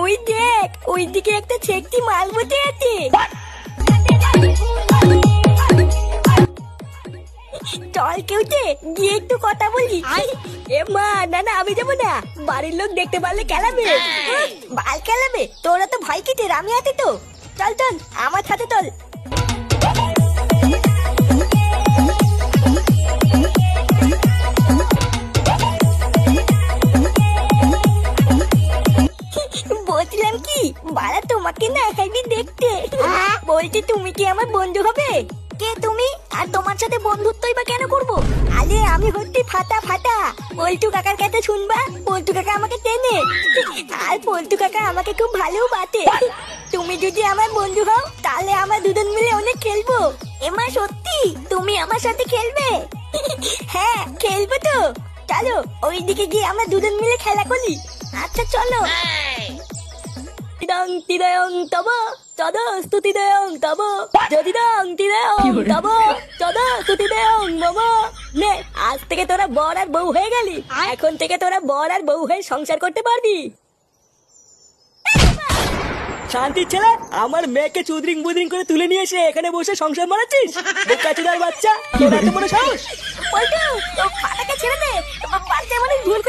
ওই দেখ, ওইদিকে একটা ছেকটি মাল বসে আছে। চল কেউতে গিয়ে একটু কথা বলি। এ মা, না না আমি যাবো না, বাড়ির লোক দেখতে পারলে খেলাবে। বাল খেলাবে? তোরা তো ভয় কিসের, আমি আছি তো। চল চল আমার সাথে চল। বলছিলাম কি বাড়া, তোমাকে না একাই দেখতে বলছি, তুমি কি আমার বন্ধু হবে? কে তুমি? আর তোমার সাথে বন্ধুত্বই বা কেন করবো? আরে আমি হচ্ছি ফাটা ফাটা, পল্টু কাকার কাছে শুনবা, পল্টু কাকা আমাকে টেনে, আর পল্টু কাকা আমাকে খুব ভালো বাতে। তুমি যদি আমার বন্ধু হও তাহলে আমরা দুজন মিলে অনেক খেলবো। এমা সত্যি তুমি আমার সাথে খেলবে? হ্যাঁ খেলবো তো, চলো ওইদিকে গিয়ে আমরা দুজন মিলে খেলা করি। আচ্ছা চলো। তিদং তিদং তব চদা স্তুতি দেয়ং তব, যদি দং তিদং তব চদা স্তুতি দেয়ং মম। নে, আজ থেকে তোরা বর আর বউ হয়ে গেলি। এখন থেকে তোরা বর আর বউ হয়ে সংসার করতে পারবি। শান্তির ছেলে, আমার মেয়েকে চুদরিং বুদরিং করে তুলে নিয়ে এসে এখানে বসে সংসার মারাচ্ছিস? বোকাচোদার বাচ্চা, তোর এত বড় সাহস! পল্টু, ও ফাটাকে ছেড়ে দে, বাচ্চা মানে ভুল